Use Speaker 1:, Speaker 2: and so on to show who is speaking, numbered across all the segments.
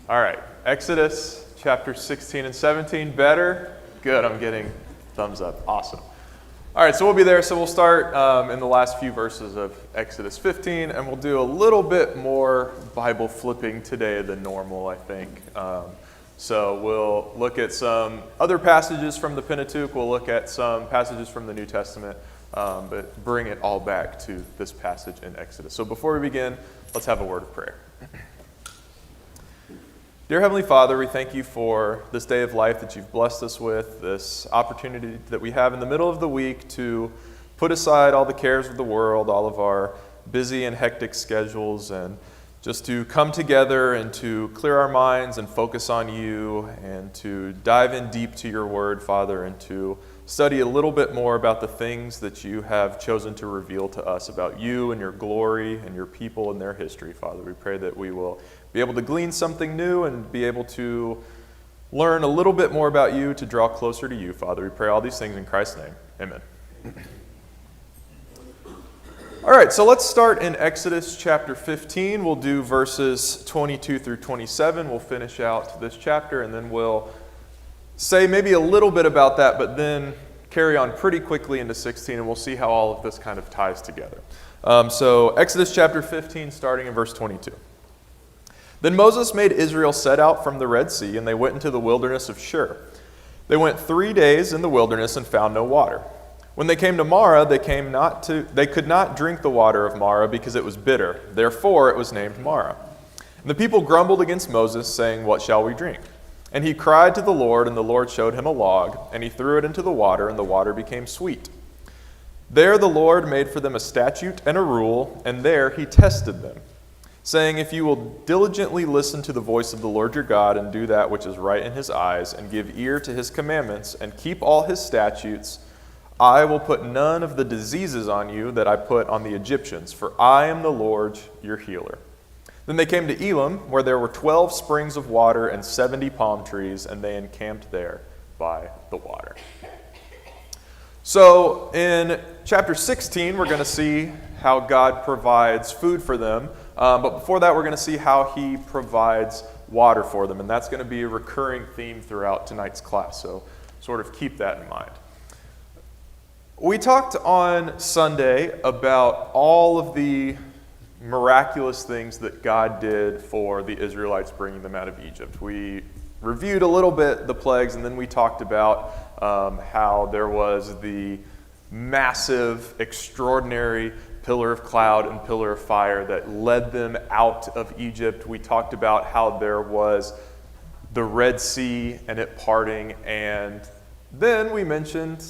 Speaker 1: All right, Exodus chapter 16 and 17. Better? Good, I'm getting thumbs up. Awesome. All right, so we'll be there. So we'll start in the last few verses of Exodus 15, and we'll do a little bit more Bible flipping today than normal, I think. So we'll look at some other passages from the Pentateuch. We'll look at some passages from the New Testament, but bring it all back to this passage in Exodus. So before we begin, let's have a word of prayer. Dear Heavenly Father, we thank you for this day of life that you've blessed us with, this opportunity that we have in the middle of the week to put aside all the cares of the world, all of our busy and hectic schedules, and just to come together and to clear our minds and focus on you and to dive in deep to your word, Father, and to study a little bit more about the things that you have chosen to reveal to us about you and your glory and your people and their history, Father. We pray that we will be able to glean something new and be able to learn a little bit more about you to draw closer to you, Father. We pray all these things in Christ's name. Amen. All right, so let's start in Exodus chapter 15. We'll do verses 22 through 27. We'll finish out this chapter, and then we'll say maybe a little bit about that, but then carry on pretty quickly into 16, and we'll see how all of this kind of ties together. So Exodus chapter 15, starting in verse 22. Then Moses made Israel set out from the Red Sea, and they went into the wilderness of Shur. They went 3 days in the wilderness and found no water. When they came to Marah, they could not drink the water of Marah because it was bitter. Therefore it was named Marah. And the people grumbled against Moses, saying, "What shall we drink?" And he cried to the Lord, and the Lord showed him a log, and he threw it into the water, and the water became sweet. There the Lord made for them a statute and a rule, and there he tested them, saying, "If you will diligently listen to the voice of the Lord your God, and do that which is right in his eyes, and give ear to his commandments, and keep all his statutes, I will put none of the diseases on you that I put on the Egyptians, for I am the Lord your healer." Then they came to Elim, where there were 12 springs of water and 70 palm trees, and they encamped there by the water. So in chapter 16, we're going to see how God provides food for them. But before that, we're going to see how he provides water for them. And that's going to be a recurring theme throughout tonight's class. So sort of keep that in mind. We talked on Sunday about all of the miraculous things that God did for the Israelites bringing them out of Egypt. We reviewed a little bit the plagues, and then we talked about how there was the massive, extraordinary pillar of cloud and pillar of fire that led them out of Egypt. We talked about how there was the Red Sea and it parting, and then we mentioned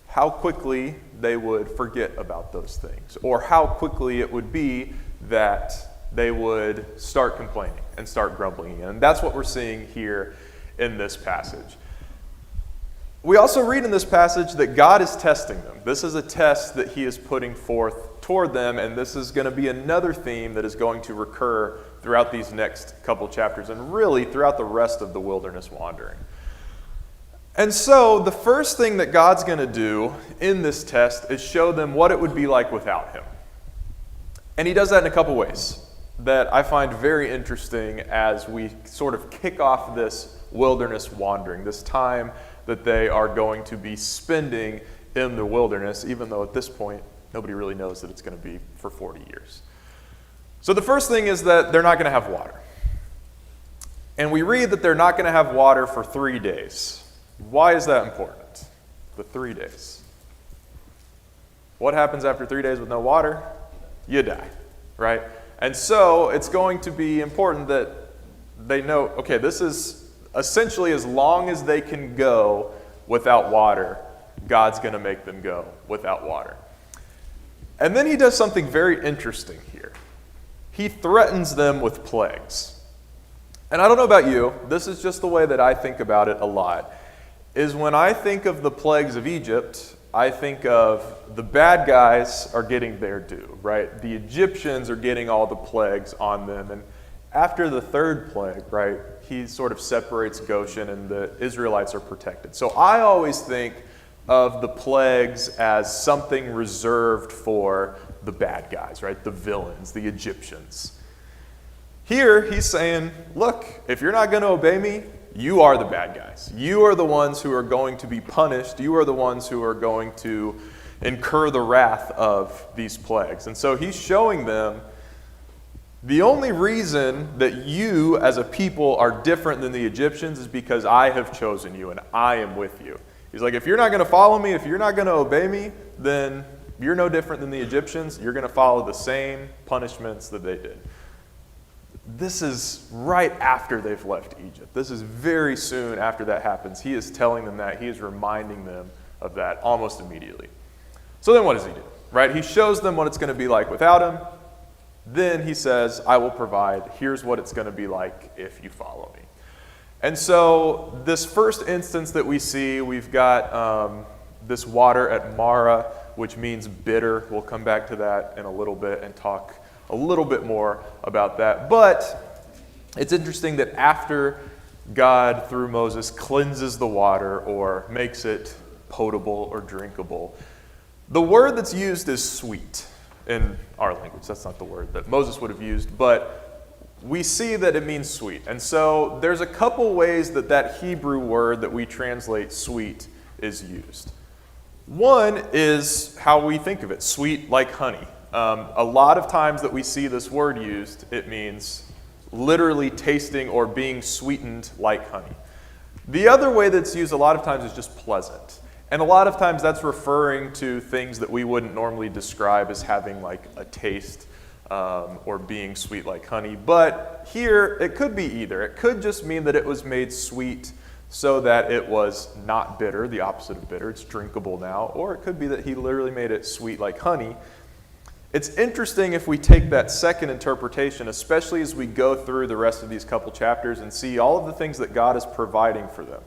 Speaker 1: how quickly they would forget about those things, or how quickly it would be that they would start complaining and start grumbling again. And that's what we're seeing here in this passage. We also read in this passage that God is testing them. This is a test that he is putting forth toward them, and this is going to be another theme that is going to recur throughout these next couple chapters, and really throughout the rest of the wilderness wandering. And so the first thing that God's going to do in this test is show them what it would be like without him. And he does that in a couple ways that I find very interesting as we sort of kick off this wilderness wandering, this time that they are going to be spending in the wilderness, even though at this point nobody really knows that it's going to be for 40 years. So the first thing is that they're not going to have water. And we read that they're not going to have water for 3 days. Why is that important? The 3 days. What happens after 3 days with no water? You die, right? And so it's going to be important that they know, okay, this is essentially as long as they can go without water, God's going to make them go without water. And then he does something very interesting here. He threatens them with plagues. And I don't know about you, this is just the way that I think about it a lot, is when I think of the plagues of Egypt, I think of the bad guys are getting their due, right? The Egyptians are getting all the plagues on them. And after the third plague, right, he sort of separates Goshen and the Israelites are protected. So I always think of the plagues as something reserved for the bad guys, right? The villains, the Egyptians. Here, he's saying, look, if you're not going to obey me, you are the bad guys. You are the ones who are going to be punished. You are the ones who are going to incur the wrath of these plagues. And so he's showing them the only reason that you as a people are different than the Egyptians is because I have chosen you and I am with you. He's like, if you're not going to follow me, if you're not going to obey me, then you're no different than the Egyptians. You're going to follow the same punishments that they did. This is right after they've left Egypt. This is very soon after that happens. He is telling them that. He is reminding them of that almost immediately. So then what does he do? Right? He shows them what it's going to be like without him. Then he says, I will provide. Here's what it's going to be like if you follow me. And so this first instance that we see, we've got this water at Mara, which means bitter. We'll come back to that in a little bit and talk a little bit more about that. But it's interesting that after God, through Moses, cleanses the water or makes it potable or drinkable, the word that's used is sweet. In our language, that's not the word that Moses would have used, but we see that it means sweet. And so there's a couple ways that that Hebrew word that we translate sweet is used. One is how we think of it, sweet like honey. A lot of times that we see this word used, it means literally tasting or being sweetened like honey. The other way that's used a lot of times is just pleasant. And a lot of times that's referring to things that we wouldn't normally describe as having like a taste or being sweet like honey. But here, it could be either. It could just mean that it was made sweet so that it was not bitter, the opposite of bitter. It's drinkable now. Or it could be that he literally made it sweet like honey. It's interesting if we take that second interpretation, especially as we go through the rest of these couple chapters and see all of the things that God is providing for them.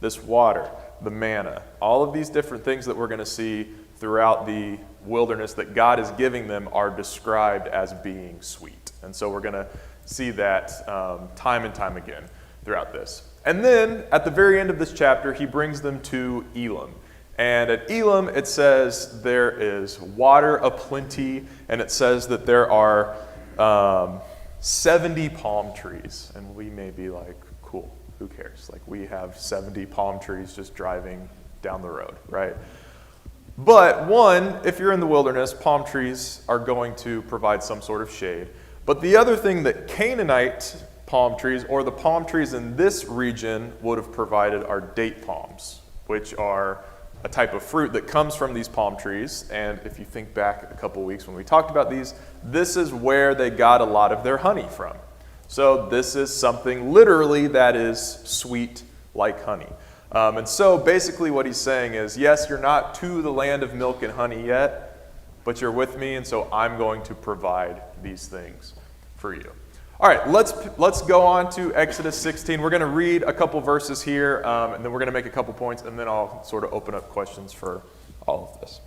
Speaker 1: This water, the manna, all of these different things that we're going to see throughout the wilderness that God is giving them are described as being sweet. And so we're going to see that time and time again throughout this. And then at the very end of this chapter, he brings them to Elim. And at Elim, it says there is water aplenty, and it says that there are 70 palm trees. And we may be like, cool. Who cares? Like, we have 70 palm trees just driving down the road, right? But one, if you're in the wilderness, palm trees are going to provide some sort of shade. But the other thing that Canaanite palm trees, or the palm trees in this region, would have provided are date palms, which are a type of fruit that comes from these palm trees. And if you think back a couple weeks when we talked about these, this is where they got a lot of their honey from. So this is something literally that is sweet like honey. And so basically what he's saying is, yes, you're not to the land of milk and honey yet, but you're with me, and so I'm going to provide these things for you. All right, let's go on to Exodus 16. We're going to read a couple verses here, and then we're going to make a couple points, and then I'll sort of open up questions for all of this.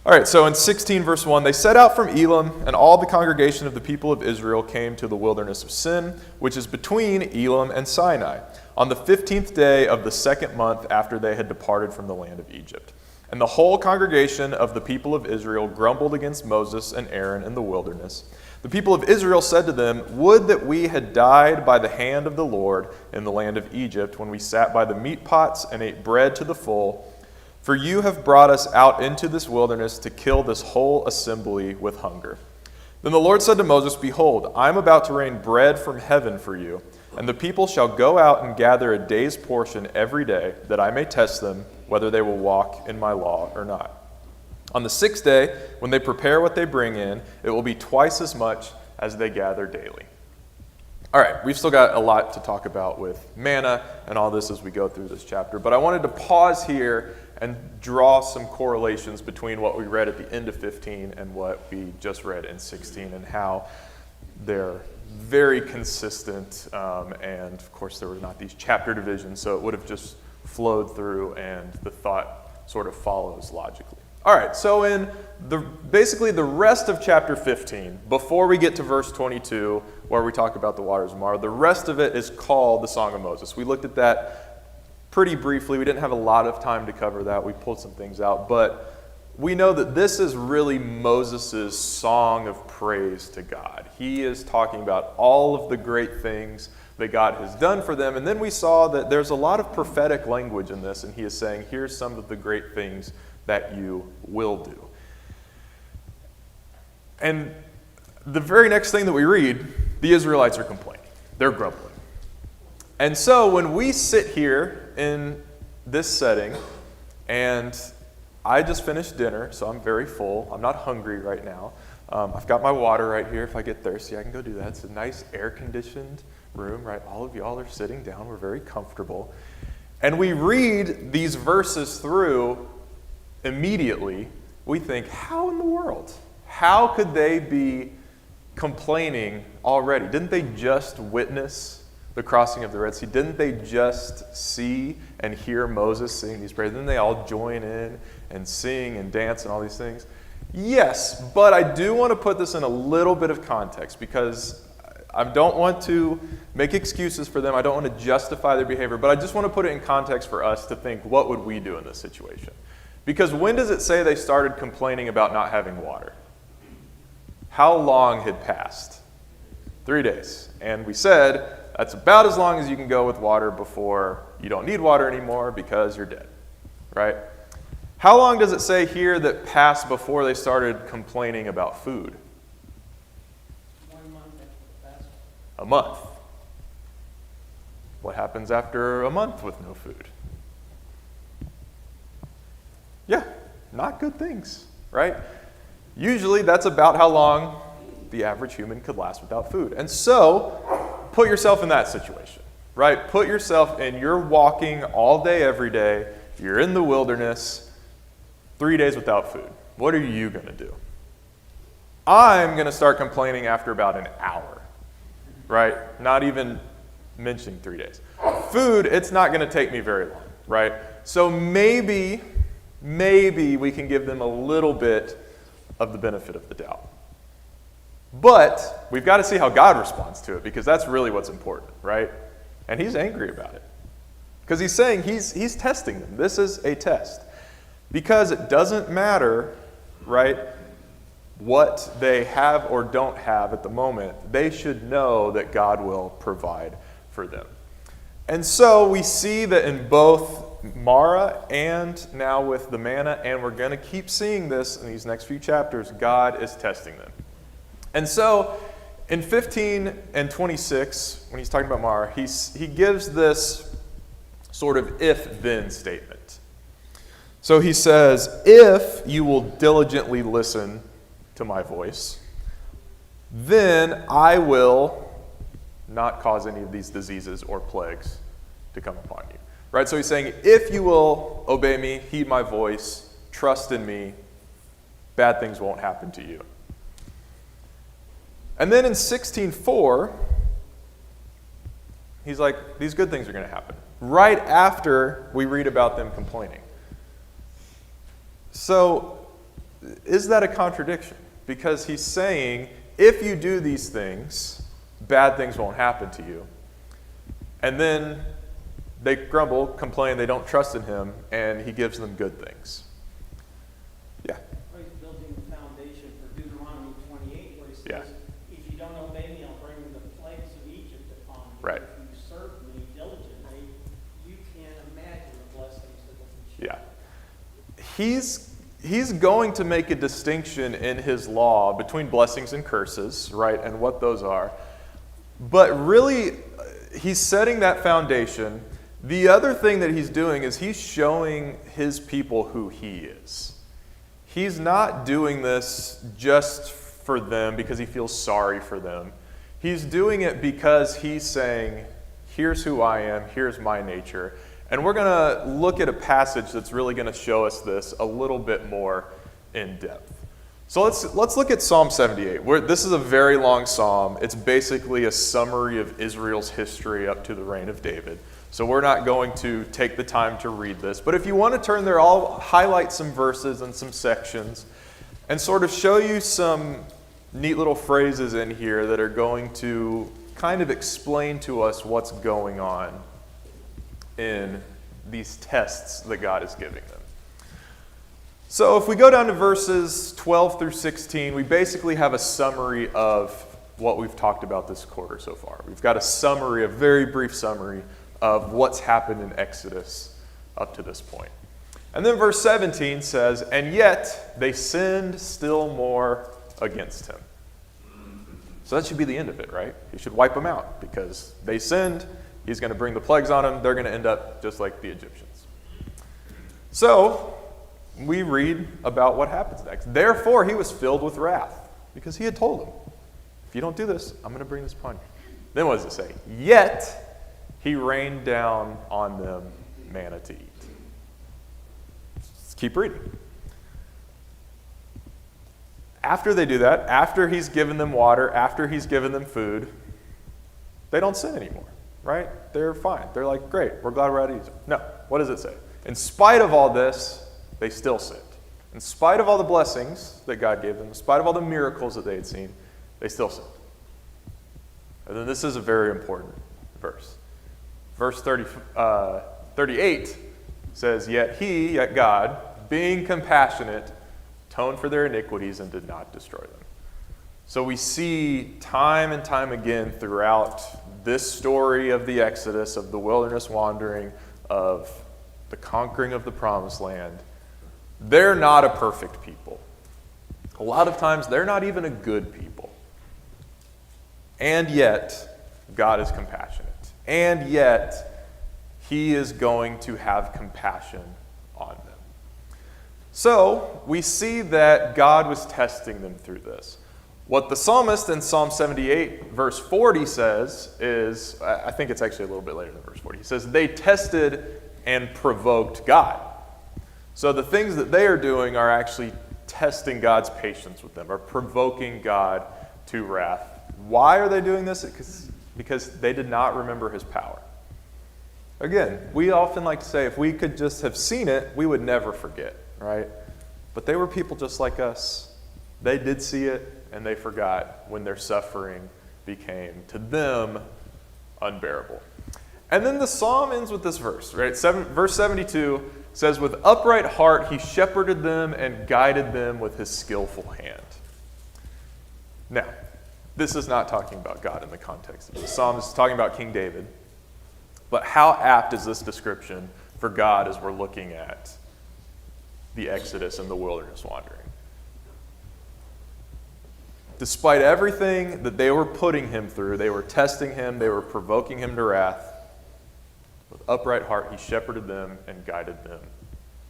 Speaker 1: All right, so in 16 verse 1, they set out from Elim, and all the congregation of the people of Israel came to the wilderness of Sin, which is between Elim and Sinai, on the 15th day of the second month after they had departed from the land of Egypt. And the whole congregation of the people of Israel grumbled against Moses and Aaron in the wilderness. The people of Israel said to them, "Would that we had died by the hand of the Lord in the land of Egypt, when we sat by the meat pots and ate bread to the full. For you have brought us out into this wilderness to kill this whole assembly with hunger." Then the Lord said to Moses, "Behold, I am about to rain bread from heaven for you, and the people shall go out and gather a day's portion every day, that I may test them whether they will walk in my law or not. On the 6th day, when they prepare what they bring in, it will be twice as much as they gather daily." All right, we've still got a lot to talk about with manna and all this as we go through this chapter, but I wanted to pause here and draw some correlations between what we read at the end of 15 and what we just read in 16, and how they're very consistent, and of course there were not these chapter divisions, so it would have just flowed through and the thought sort of follows logically. All right, so in basically the rest of chapter 15, before we get to verse 22, where we talk about the waters of Marah, the rest of it is called the Song of Moses. We looked at that pretty briefly. We didn't have a lot of time to cover that. We pulled some things out, but we know that this is really Moses' song of praise to God. He is talking about all of the great things that God has done for them. And then we saw that there's a lot of prophetic language in this, and he is saying, here's some of the great things that you will do. And the very next thing that we read, the Israelites are complaining. They're grumbling. And so when we sit here in this setting, and I just finished dinner, so I'm very full. I'm not hungry right now. I've got my water right here. If I get thirsty, I can go do that. It's a nice air-conditioned room, right? All of y'all are sitting down. We're very comfortable. And we read these verses through immediately. We think, how in the world? How could they be complaining already? Didn't they just witness the crossing of the Red Sea? Didn't they just see and hear Moses sing these prayers? Didn't they all join in and sing and dance and all these things? Yes, but I do want to put this in a little bit of context because I don't want to make excuses for them. I don't want to justify their behavior, but I just want to put it in context for us to think, what would we do in this situation? Because when does it say they started complaining about not having water? How long had passed? 3 days. And we said that's about as long as you can go with water before you don't need water anymore because you're dead, right? How long does it say here that passed before they started complaining about food?
Speaker 2: 1 month after the fast.
Speaker 1: A month. What happens after a month with no food? Yeah, not good things, right? Usually that's about how long the average human could last without food. And so, put yourself in that situation, right? Put yourself in, you're walking all day, every day, you're in the wilderness, 3 days without food. What are you going to do? I'm going to start complaining after about an hour, right? Not even mentioning 3 days. Food, it's not going to take me very long, right? So maybe we can give them a little bit of the benefit of the doubt. But we've got to see how God responds to it because that's really what's important, right? And he's angry about it. Because he's saying he's testing them. This is a test. Because it doesn't matter, right, what they have or don't have at the moment. They should know that God will provide for them. And so we see that in both Mara and now with the manna, and we're going to keep seeing this in these next few chapters, God is testing them. And so in 15 and 26, when he's talking about Mara, he gives this sort of if-then statement. So he says, if you will diligently listen to my voice, then I will not cause any of these diseases or plagues to come upon you. Right? So he's saying, if you will obey me, heed my voice, trust in me, bad things won't happen to you. And then in 16:4, he's like, these good things are going to happen. Right after we read about them complaining. So, is that a contradiction? Because he's saying, if you do these things, bad things won't happen to you. And then they grumble, complain, they don't trust in him, and he gives them good things. Yeah.
Speaker 2: Well, he's building the foundation for Deuteronomy 28, where he says,
Speaker 1: Yeah.
Speaker 2: if you don't obey me, I'll bring the plagues of Egypt upon you.
Speaker 1: Right.
Speaker 2: If you serve me diligently, you can't imagine the blessings that will ensue.
Speaker 1: Yeah. He's going to make a distinction in his law between blessings and curses, right, and what those are. But really, he's setting that foundation. The other thing that he's doing is he's showing his people who he is. He's not doing this just for them because he feels sorry for them. He's doing it because he's saying, here's who I am, here's my nature. And we're going to look at a passage that's really going to show us this a little bit more in depth. So let's look at Psalm 78. This is a very long psalm. It's basically a summary of Israel's history up to the reign of David. So we're not going to take the time to read this. But if you want to turn there, I'll highlight some verses and some sections and sort of show you some neat little phrases in here that are going to kind of explain to us what's going on in these tests that God is giving them. So if we go down to verses 12 through 16, we basically have a summary of what we've talked about this quarter so far. We've got a summary, a very brief summary of what's happened in Exodus up to this point. And then verse 17 says, "And yet they sinned still more against him." So that should be the end of it, right? He should wipe them out because they sinned. He's going to bring the plagues on them. They're going to end up just like the Egyptians. So we read about what happens next. "Therefore he was filled with wrath," because he had told them, if you don't do this, I'm going to bring this upon you. Then what does it say? "Yet he rained down on them manna to eat." Let's keep reading. After they do that, after he's given them water, after he's given them food, they don't sin anymore, right? They're fine. They're like, great, we're glad we're out of Egypt. No, what does it say? In spite of all this, they still sinned. In spite of all the blessings that God gave them, in spite of all the miracles that they had seen, they still sinned. And then this is a very important verse. Verse 38 says, yet God, being compassionate, atoned for their iniquities and did not destroy them. So we see time and time again throughout this story of the Exodus, of the wilderness wandering, of the conquering of the promised land, they're not a perfect people. A lot of times they're not even a good people. And yet, God is compassionate. And yet, he is going to have compassion on them. So, we see that God was testing them through this. What the psalmist in Psalm 78, verse 40 says is, I think it's actually a little bit later than verse 40, he says, they tested and provoked God. So the things that they are doing are actually testing God's patience with them, or provoking God to wrath. Why are they doing this? Because they did not remember his power. Again, we often like to say, if we could just have seen it, we would never forget, right? But they were people just like us. They did see it, and they forgot when their suffering became, to them, unbearable. And then the psalm ends with this verse, right? Verse 72 says, with upright heart he shepherded them and guided them with his skillful hand. Now, this is not talking about God in the context of the psalm. This is talking about King David. But how apt is this description for God as we're looking at the Exodus and the wilderness wandering? Despite everything that they were putting him through, they were testing him, they were provoking him to wrath. With upright heart, he shepherded them and guided them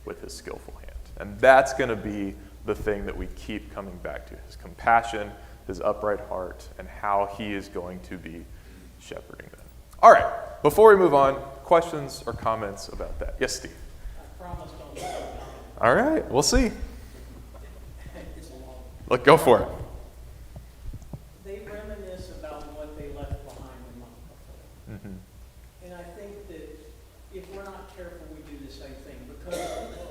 Speaker 1: with his skillful hand. And that's going to be the thing that we keep coming back to, his compassion, his upright heart, and how he is going to be shepherding them. All right, before we move on, questions or comments about that? Yes, Steve?
Speaker 2: I promise don't slow down.
Speaker 1: All right, we'll see.
Speaker 2: It's a long.
Speaker 1: Look, go for it.
Speaker 2: They reminisce about what they left behind the month before.
Speaker 1: Mm-hmm.
Speaker 2: And I think that if we're not careful, we do the same thing. Because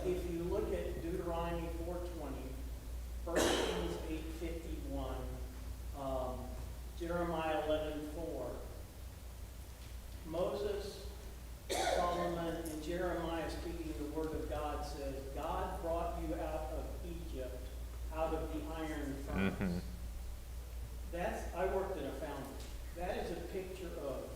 Speaker 2: if you look at Deuteronomy 4:20, 1 Kings 8:51, Jeremiah 11:4, Moses, Solomon, and Jeremiah speaking the word of God says, God brought you out of Egypt, out of the iron furnace.
Speaker 1: Mm-hmm.
Speaker 2: I worked in a foundry. That is a picture of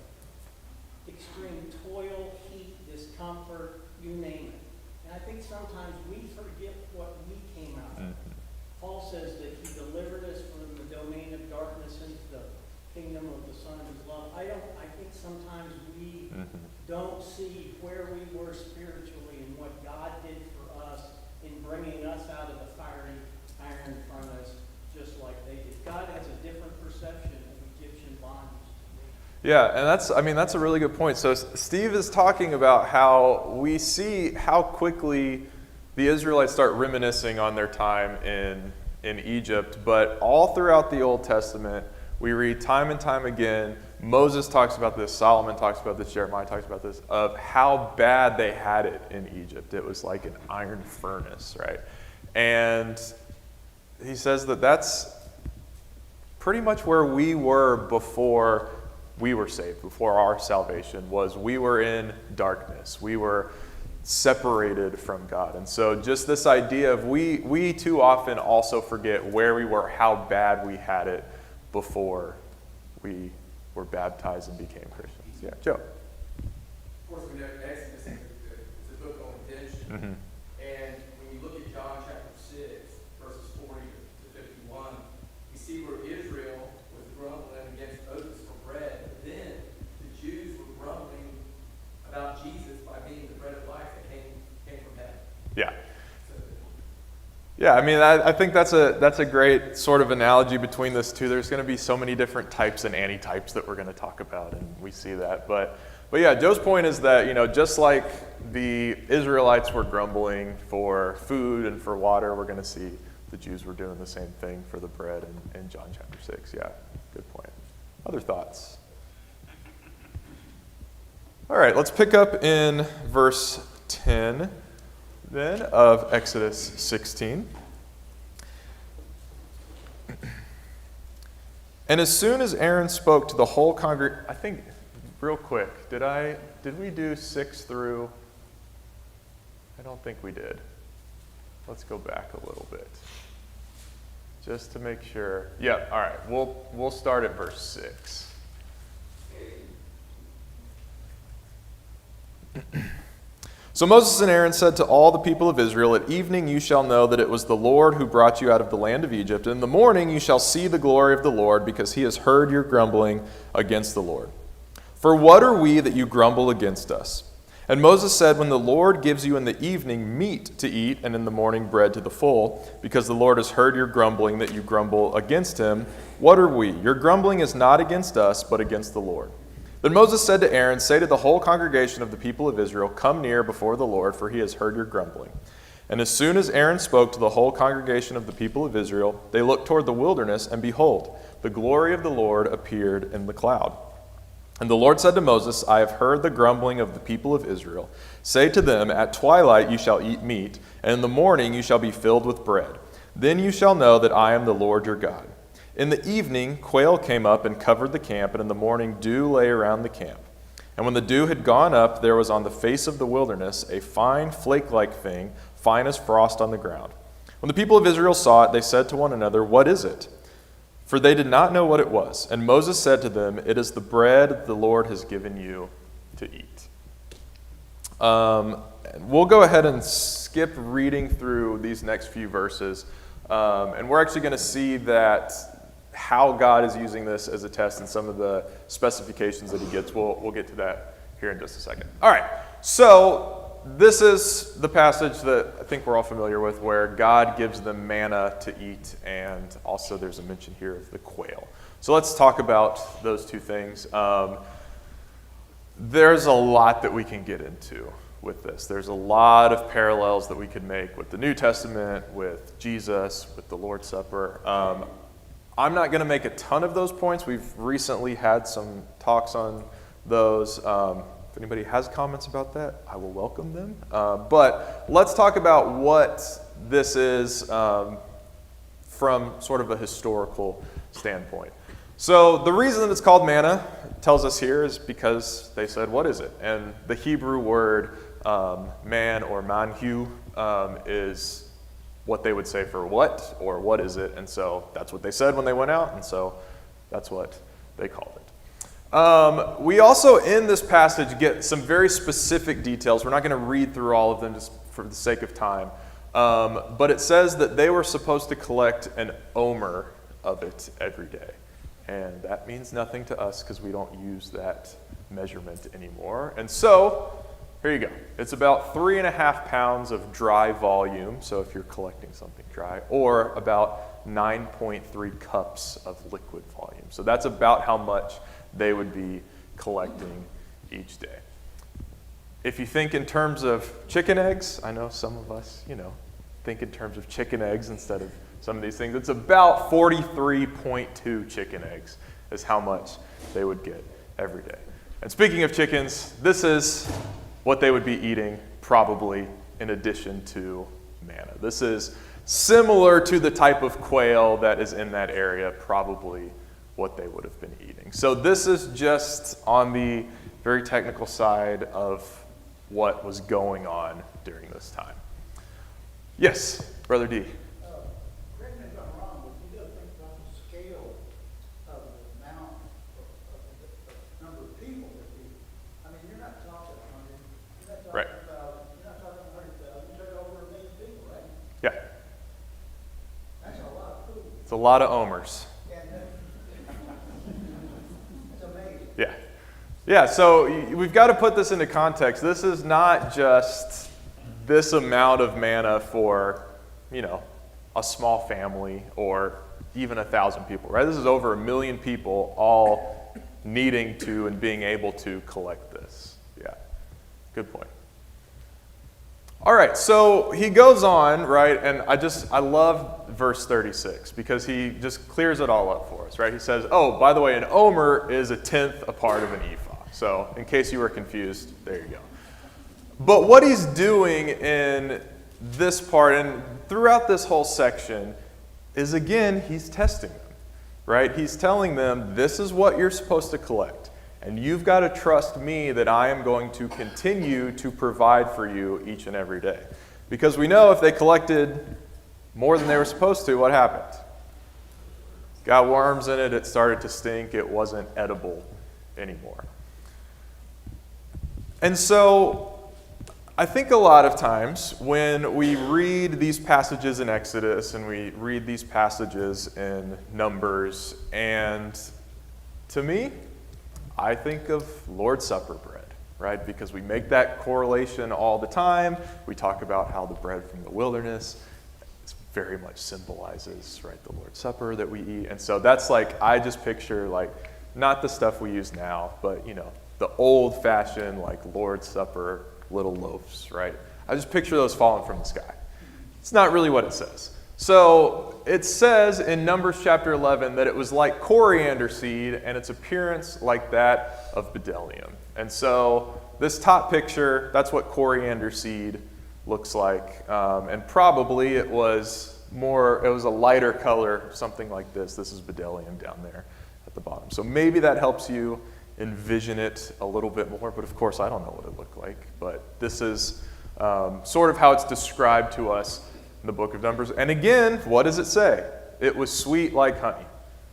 Speaker 2: extreme toil, heat, discomfort, you name it. And I think sometimes we forget what we came out of.
Speaker 1: Mm-hmm.
Speaker 2: Paul says that he delivered us from the domain of darkness into the kingdom of the Son of his love. I think sometimes we don't see where we were spiritually and what God did for us in bringing us out of the fiery iron furnace, just like they did. God has a different perception of Egyptian bondage.
Speaker 1: Yeah, and that's a really good point. So Steve is talking about how we see how quickly the Israelites start reminiscing on their time in Egypt, but all throughout the Old Testament, we read time and time again, Moses talks about this, Solomon talks about this, Jeremiah talks about this, of how bad they had it in Egypt. It was like an iron furnace, right? And he says that that's pretty much where we were before we were saved, before our salvation was. We were in darkness. We were separated from God. And so just this idea of we too often also forget where we were, how bad we had it before we were baptized and became Christians. Yeah, Joe.
Speaker 3: Of course, we know Exodus is a book on redemption.
Speaker 1: Mm-hmm.
Speaker 3: And when you look at John chapter 6, verses 40 to 51, you see where Israel was grumbling against Moses for bread. But then the Jews were grumbling about Jesus by being the bread of life that came from heaven.
Speaker 1: Yeah.
Speaker 3: So,
Speaker 1: Yeah, I mean, I think that's a great sort of analogy between this two. There's going to be so many different types and antitypes that we're going to talk about, and we see that. But yeah, Joe's point is that, just like the Israelites were grumbling for food and for water, we're going to see the Jews were doing the same thing for the bread in John chapter 6. Yeah, good point. Other thoughts? All right, let's pick up in verse 10 then of Exodus 16. And as soon as Aaron spoke to the whole congregation, I think, real quick, did we do 6 through? I don't think we did. Let's go back a little bit, just to make sure. Yeah, all right. We'll start at verse 6. So Moses and Aaron said to all the people of Israel, "At evening you shall know that it was the Lord who brought you out of the land of Egypt. In the morning you shall see the glory of the Lord, because he has heard your grumbling against the Lord. For what are we that you grumble against us?" And Moses said, "When the Lord gives you in the evening meat to eat, and in the morning bread to the full, because the Lord has heard your grumbling that you grumble against him, what are we? Your grumbling is not against us, but against the Lord." Then Moses said to Aaron, "Say to the whole congregation of the people of Israel, 'Come near before the Lord, for he has heard your grumbling.'" And as soon as Aaron spoke to the whole congregation of the people of Israel, they looked toward the wilderness, and behold, the glory of the Lord appeared in the cloud. And the Lord said to Moses, "I have heard the grumbling of the people of Israel. Say to them, at twilight you shall eat meat, and in the morning you shall be filled with bread. Then you shall know that I am the Lord your God. In the evening quail came up and covered the camp, and in the morning dew lay around the camp. And when the dew had gone up, there was on the face of the wilderness a fine flake-like thing, fine as frost on the ground. When the people of Israel saw it, they said to one another, 'What is it?' For they did not know what it was. And Moses said to them, 'It is the bread the Lord has given you to eat.'" We'll go ahead and skip reading through these next few verses. And we're actually going to see that how God is using this as a test and some of the specifications that he gets. We'll get to that here in just a second. All right, so this is the passage that I think we're all familiar with, where God gives them manna to eat, and also there's a mention here of the quail. So let's talk about those two things. There's a lot that we can get into with this. There's a lot of parallels that we could make with the New Testament, with Jesus, with the Lord's Supper. I'm not going to make a ton of those points. We've recently had some talks on those. If anybody has comments about that, I will welcome them. But let's talk about what this is from sort of a historical standpoint. So the reason that it's called manna, it tells us here, is because they said, "What is it?" And the Hebrew word man or manhu is what they would say for what, or what is it, and so that's what they said when they went out, and so that's what they called it. We also, in this passage, get some very specific details. We're not going to read through all of them just for the sake of time, but it says that they were supposed to collect an omer of it every day, and that means nothing to us because we don't use that measurement anymore, and so here you go. It's about 3.5 pounds of dry volume, so if you're collecting something dry, or about 9.3 cups of liquid volume. So that's about how much they would be collecting each day. If you think in terms of chicken eggs, I know some of us, think in terms of chicken eggs instead of some of these things. It's about 43.2 chicken eggs is how much they would get every day. And speaking of chickens, this is what they would be eating probably in addition to manna. This is similar to the type of quail that is in that area, probably what they would have been eating. So this is just on the very technical side of what was going on during this time. Yes, Brother D.
Speaker 4: Correct me if I'm wrong, but you got to think about the scale of the amount of the number of people that you, I mean, you're not talking 100, you're not talking
Speaker 1: Right.
Speaker 4: 1,000, you're not talking 100,000, you're talking over 1 million people, right?
Speaker 1: Yeah,
Speaker 4: That's a lot of food.
Speaker 1: it's a lot of omers.
Speaker 4: And it's amazing.
Speaker 1: Yeah. Yeah, so we've got to put this into context. This is not just this amount of manna for, a small family or even 1,000 people, right? This is over 1 million people all needing to and being able to collect this. Yeah, good point. All right, so he goes on, right, and I love verse 36 because he just clears it all up for us, right? He says, oh, by the way, an omer is 1/10 a part of an ephah. So in case you were confused, there you go. But what he's doing in this part and throughout this whole section is, again, he's testing them, right? He's telling them, this is what you're supposed to collect. And you've got to trust me that I am going to continue to provide for you each and every day. Because we know if they collected more than they were supposed to, what happened? Got worms in it, it started to stink, it wasn't edible anymore. And so I think a lot of times when we read these passages in Exodus and we read these passages in Numbers, and to me, I think of Lord's Supper bread, right? Because we make that correlation all the time. We talk about how the bread from the wilderness very much symbolizes, right, the Lord's Supper that we eat. And so that's like, I just picture like, not the stuff we use now, but the old-fashioned like Lord's Supper little loaves, right? I just picture those falling from the sky. It's not really what it says. So it says in Numbers chapter 11 that it was like coriander seed and its appearance like that of bdellium. And so this top picture, that's what coriander seed looks like. And probably it was a lighter color, something like this. This is bdellium down there at the bottom. So maybe that helps you envision it a little bit more, but of course I don't know what it looked like. But this is sort of how it's described to us in the book of Numbers. And again, what does it say? It was sweet like honey.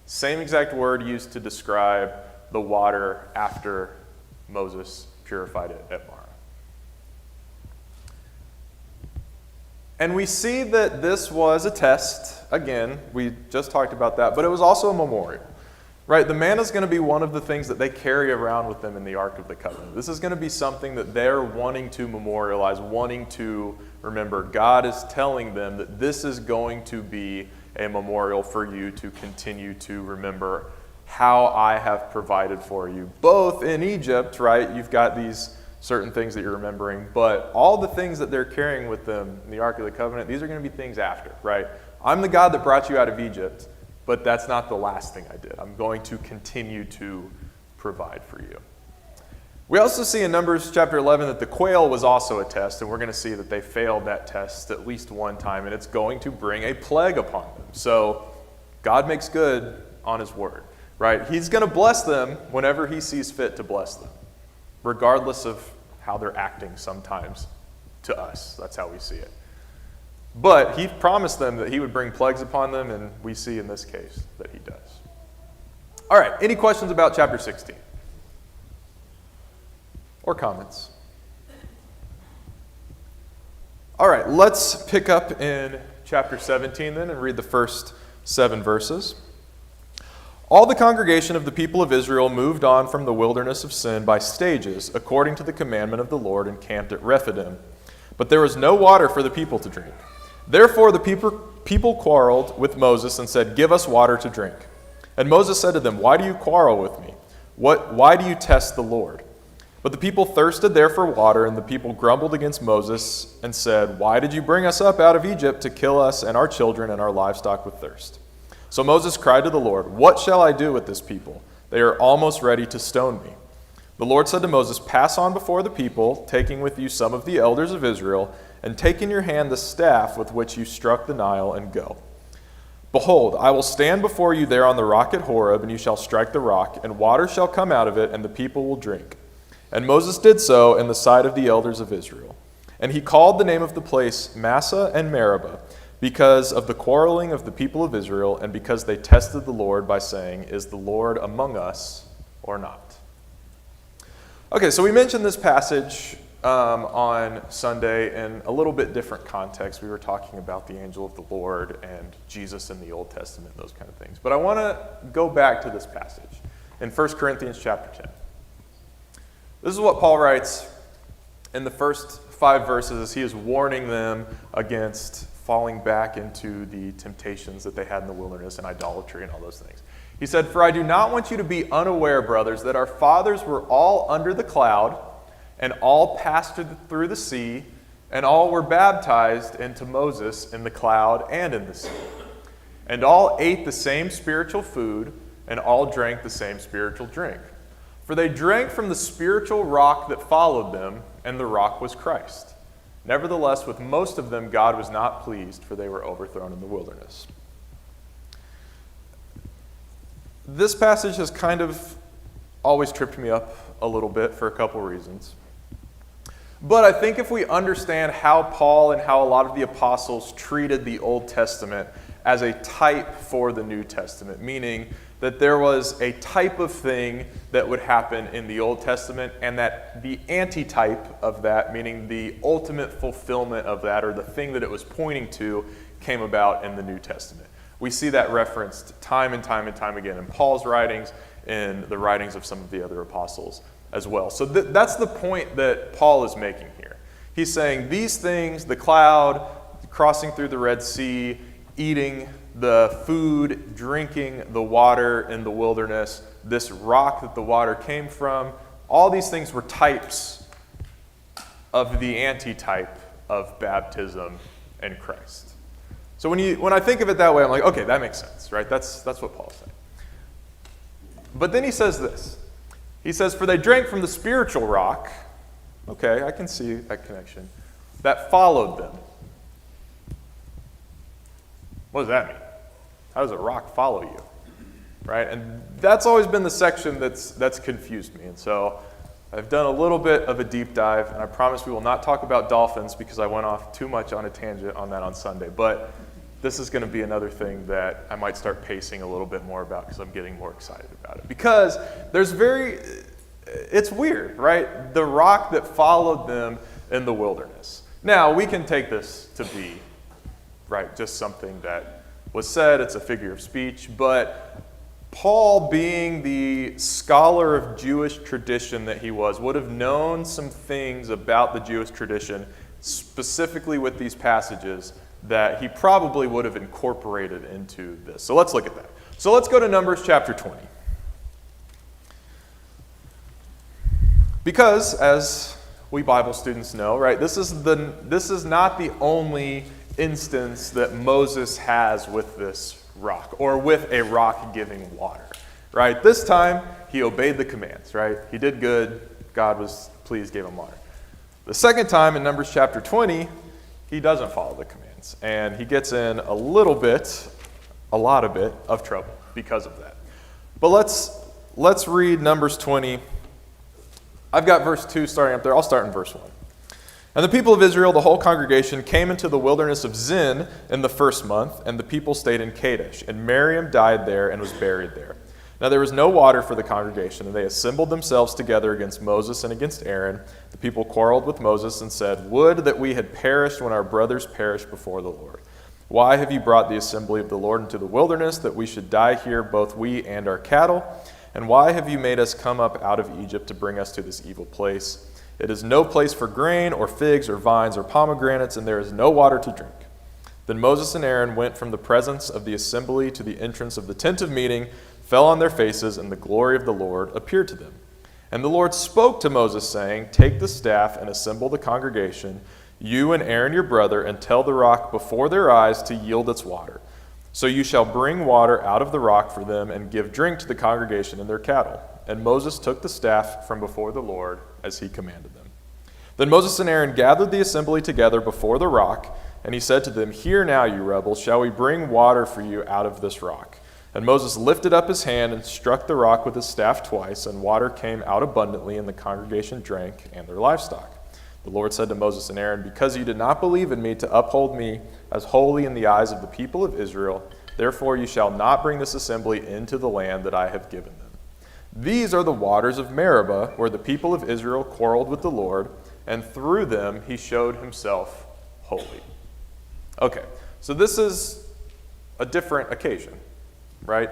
Speaker 1: Same exact word used to describe the water after Moses purified it at Marah. And we see that this was a test. Again, we just talked about that, but it was also a memorial. Right, the manna is going to be one of the things that they carry around with them in the Ark of the Covenant. This is going to be something that they're wanting to memorialize, wanting to remember. God is telling them that this is going to be a memorial for you to continue to remember how I have provided for you. Both in Egypt, right, you've got these certain things that you're remembering, but all the things that they're carrying with them in the Ark of the Covenant, these are going to be things after, right? I'm the God that brought you out of Egypt. But that's not the last thing I did. I'm going to continue to provide for you. We also see in Numbers chapter 11 that the quail was also a test, and we're going to see that they failed that test at least one time, and it's going to bring a plague upon them. So God makes good on his word, right? He's going to bless them whenever he sees fit to bless them, regardless of how they're acting sometimes to us. That's how we see it. But he promised them that he would bring plagues upon them, and we see in this case that he does. All right, any questions about chapter 16? Or comments? All right, let's pick up in chapter 17 then and read the first 7 verses. All the congregation of the people of Israel moved on from the wilderness of Sin by stages, according to the commandment of the Lord, and camped at Rephidim. But there was no water for the people to drink. Therefore the people quarreled with Moses and said, "Give us water to drink." And Moses said to them, "Why do you quarrel with me? Why do you test the Lord?" But the people thirsted there for water, and the people grumbled against Moses and said, "Why did you bring us up out of Egypt to kill us and our children and our livestock with thirst?" So Moses cried to the Lord, "What shall I do with this people? They are almost ready to stone me." The Lord said to Moses, "Pass on before the people, taking with you some of the elders of Israel, and take in your hand the staff with which you struck the Nile, and go. Behold, I will stand before you there on the rock at Horeb, and you shall strike the rock, and water shall come out of it, and the people will drink. And Moses did so in the sight of the elders of Israel. And he called the name of the place Massah and Meribah, because of the quarreling of the people of Israel, and because they tested the Lord by saying, "Is the Lord among us or not?" Okay, so we mentioned this passage on Sunday in a little bit different context. We were talking about the angel of the Lord and Jesus in the Old Testament, those kind of things. But I want to go back to this passage in 1 Corinthians chapter 10. This is what Paul writes in the first 5 verses as he is warning them against falling back into the temptations that they had in the wilderness and idolatry and all those things. He said, "For I do not want you to be unaware, brothers, that our fathers were all under the cloud, and all passed through the sea, and all were baptized into Moses in the cloud and in the sea. And all ate the same spiritual food, and all drank the same spiritual drink. For they drank from the spiritual rock that followed them, and the rock was Christ. Nevertheless, with most of them God was not pleased, for they were overthrown in the wilderness." This passage has kind of always tripped me up a little bit for a couple reasons. But I think if we understand how Paul and how a lot of the apostles treated the Old Testament as a type for the New Testament, meaning that there was a type of thing that would happen in the Old Testament, and that the antitype of that, meaning the ultimate fulfillment of that, or the thing that it was pointing to, came about in the New Testament. We see that referenced time and time and time again in Paul's writings, in the writings of some of the other apostles as well. So that's the point that Paul is making here. He's saying these things, the cloud, crossing through the Red Sea, eating the food, drinking the water in the wilderness, this rock that the water came from, all these things were types of the antitype of baptism in Christ. So when I think of it that way, I'm like, okay, that makes sense, right? That's what Paul's saying. But then he says this. He says, "For they drank from the spiritual rock," okay, I can see that connection, "that followed them." What does that mean? How does a rock follow you? Right? And that's always been the section that's confused me. And so I've done a little bit of a deep dive, and I promise we will not talk about dolphins because I went off too much on a tangent on that on Sunday. But this is going to be another thing that I might start pacing a little bit more about because I'm getting more excited about it. Because it's weird, right? The rock that followed them in the wilderness. Now, we can take this to be, right, just something that was said. It's a figure of speech. But Paul, being the scholar of Jewish tradition that he was, would have known some things about the Jewish tradition, specifically with these passages, that he probably would have incorporated into this. So let's look at that. So let's go to Numbers chapter 20. Because, as we Bible students know, right, this is not the only instance that Moses has with this rock, or with a rock giving water, right? This time, he obeyed the commands, right? He did good. God was pleased, gave him water. The second time in Numbers chapter 20, he doesn't follow the commands, and he gets in a lot of trouble because of that. But let's read Numbers 20. I've got verse 2 starting up there. I'll start in verse 1. "And the people of Israel, the whole congregation, came into the wilderness of Zin in the first month, and the people stayed in Kadesh. And Miriam died there and was buried there. Now there was no water for the congregation, and they assembled themselves together against Moses and against Aaron. The people quarreled with Moses and said, 'Would that we had perished when our brothers perished before the Lord. Why have you brought the assembly of the Lord into the wilderness, that we should die here, both we and our cattle? And why have you made us come up out of Egypt to bring us to this evil place? It is no place for grain or figs or vines or pomegranates, and there is no water to drink.' Then Moses and Aaron went from the presence of the assembly to the entrance of the tent of meeting, fell on their faces, and the glory of the Lord appeared to them. And the Lord spoke to Moses, saying, 'Take the staff and assemble the congregation, you and Aaron your brother, and tell the rock before their eyes to yield its water. So you shall bring water out of the rock for them, and give drink to the congregation and their cattle.' And Moses took the staff from before the Lord as he commanded them. Then Moses and Aaron gathered the assembly together before the rock, and he said to them, 'Hear now, you rebels, shall we bring water for you out of this rock?' And Moses lifted up his hand and struck the rock with his staff twice, and water came out abundantly, and the congregation drank and their livestock. The Lord said to Moses and Aaron, because you did not believe in me to uphold me as holy in the eyes of the people of Israel, therefore you shall not bring this assembly into the land that I have given them. These are the waters of Meribah, where the people of Israel quarreled with the Lord, and through them he showed himself holy. Okay, so this is a different occasion, right?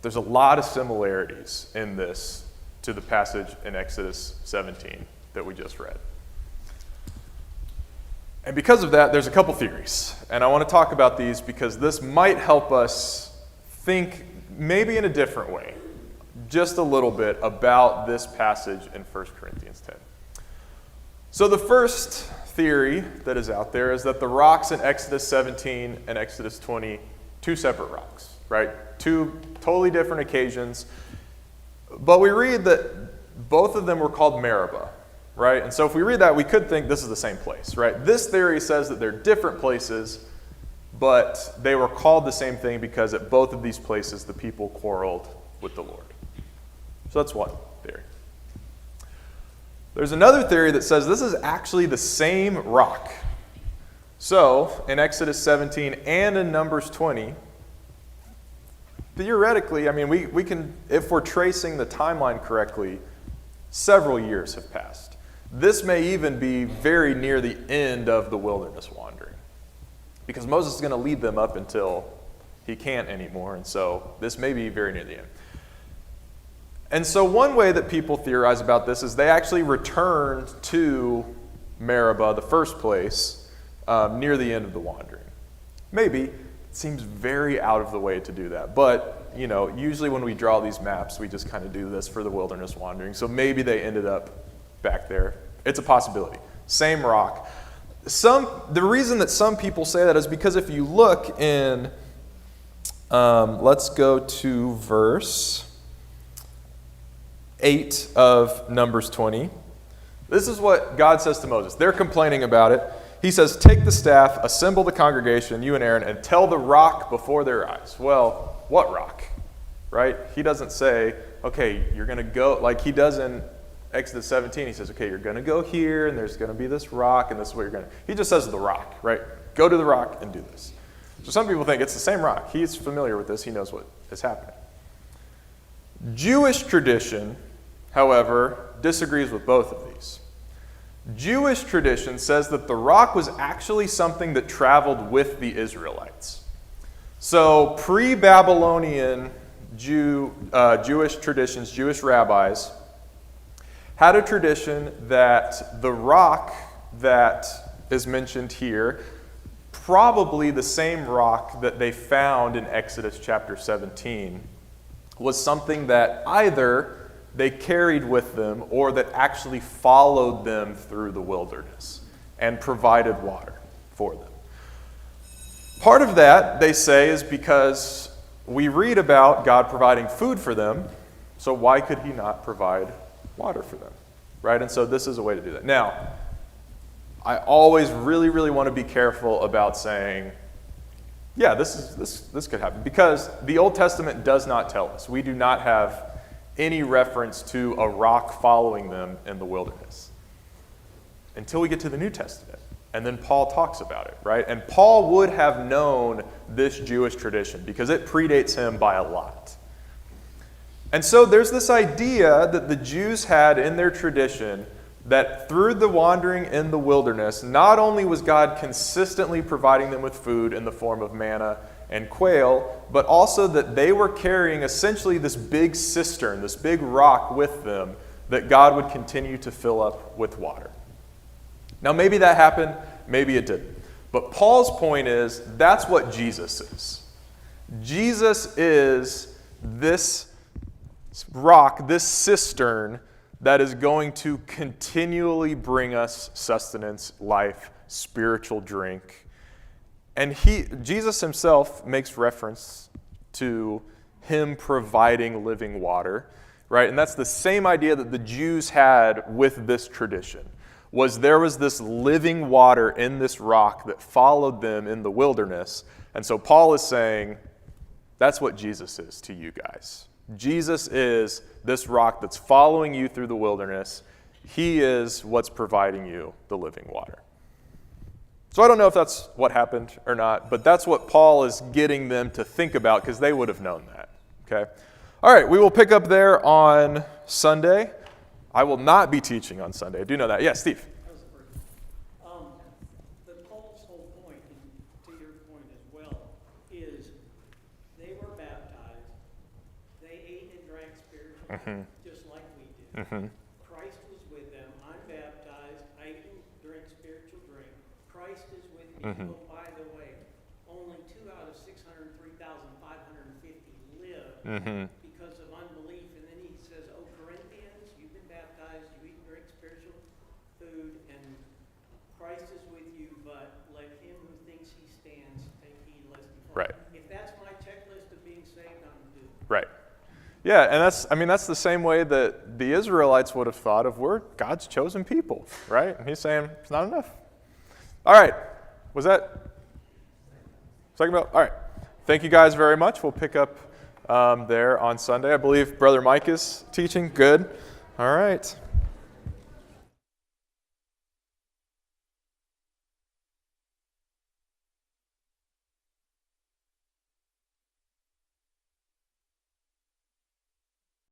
Speaker 1: There's a lot of similarities in this to the passage in Exodus 17 that we just read. And because of that, there's a couple theories. And I want to talk about these because this might help us think maybe in a different way, just a little bit about this passage in 1 Corinthians 10. So the first theory that is out there is that the rocks in Exodus 17 and Exodus 20, two separate rocks, right? Two totally different occasions. But we read that both of them were called Meribah, right? And so if we read that, we could think this is the same place, right? This theory says that they're different places, but they were called the same thing because at both of these places the people quarreled with the Lord. So that's one theory. There's another theory that says this is actually the same rock. So in Exodus 17 and in Numbers 20, theoretically, I mean, we can, if we're tracing the timeline correctly, several years have passed. This may even be very near the end of the wilderness wandering, because Moses is going to lead them up until he can't anymore, and so this may be very near the end. And so one way that people theorize about this is they actually returned to Meribah, the first place, near the end of the wandering. Maybe. It seems very out of the way to do that. But, you know, usually when we draw these maps, we just kind of do this for the wilderness wandering. So maybe they ended up back there. It's a possibility. Same rock. The reason that some people say that is because if you look in, let's go to verse 8 of Numbers 20. This is what God says to Moses. They're complaining about it. He says, take the staff, assemble the congregation, you and Aaron, and tell the rock before their eyes. Well, what rock? Right? He doesn't say, okay, you're going to go, like he does in Exodus 17. He says, okay, you're going to go here, and there's going to be this rock, and this is what you're going to. He just says the rock, right? Go to the rock and do this. So some people think it's the same rock. He's familiar with this. He knows what is happening. Jewish tradition, however, disagrees with both of these. Jewish tradition says that the rock was actually something that traveled with the Israelites. So pre-Babylonian Jewish traditions, Jewish rabbis, had a tradition that the rock that is mentioned here, probably the same rock that they found in Exodus chapter 17, was something that either they carried with them or that actually followed them through the wilderness and provided water for them. Part of that, they say, is because we read about God providing food for them, so why could he not provide water for them, right? And so this is a way to do that. Now, I always really, really want to be careful about saying, yeah, this could happen, because the Old Testament does not tell us. We do not have any reference to a rock following them in the wilderness until we get to the New Testament. And then Paul talks about it, right? And Paul would have known this Jewish tradition because it predates him by a lot. And so there's this idea that the Jews had in their tradition that through the wandering in the wilderness, not only was God consistently providing them with food in the form of manna and quail, but also that they were carrying essentially this big cistern, this big rock with them that God would continue to fill up with water. Now, maybe that happened, maybe it didn't. But Paul's point is that's what Jesus is. Jesus is this rock, this cistern that is going to continually bring us sustenance, life, spiritual drink. And Jesus himself makes reference to him providing living water, right? And that's the same idea that the Jews had with this tradition, was there was this living water in this rock that followed them in the wilderness. And so Paul is saying, That's what Jesus is to you guys. Jesus is this rock that's following you through the wilderness. He is what's providing you the living water. So I don't know if that's what happened or not, but that's what Paul is getting them to think about because they would have known that. Okay? All right, we will pick up there on Sunday. I will not be teaching on Sunday. I do know that. Yeah, Steve.
Speaker 2: That was the first. The Paul's whole point, and to your point as well, is they were baptized. They ate and drank spiritually, just like we did. Christ was with them. I'm baptized. I eat and drink spiritual drink. Christ is with me. Oh, by the way, only 2 out of 603,550 lived because of unbelief. And then he says, "Oh, Corinthians, you've been baptized. You eat and drink spiritual food, and Christ is with you. But let him who thinks he stands take heed lest he fall."
Speaker 1: Right.
Speaker 2: If that's my checklist of being saved, I'm doomed.
Speaker 1: Right. Yeah, and that's the same way that the Israelites would have thought of we're God's chosen people, right? And he's saying it's not enough. All right. Was that second bell? All right. Thank you guys very much. We'll pick up there on Sunday. I believe Brother Mike is teaching. Good. All right.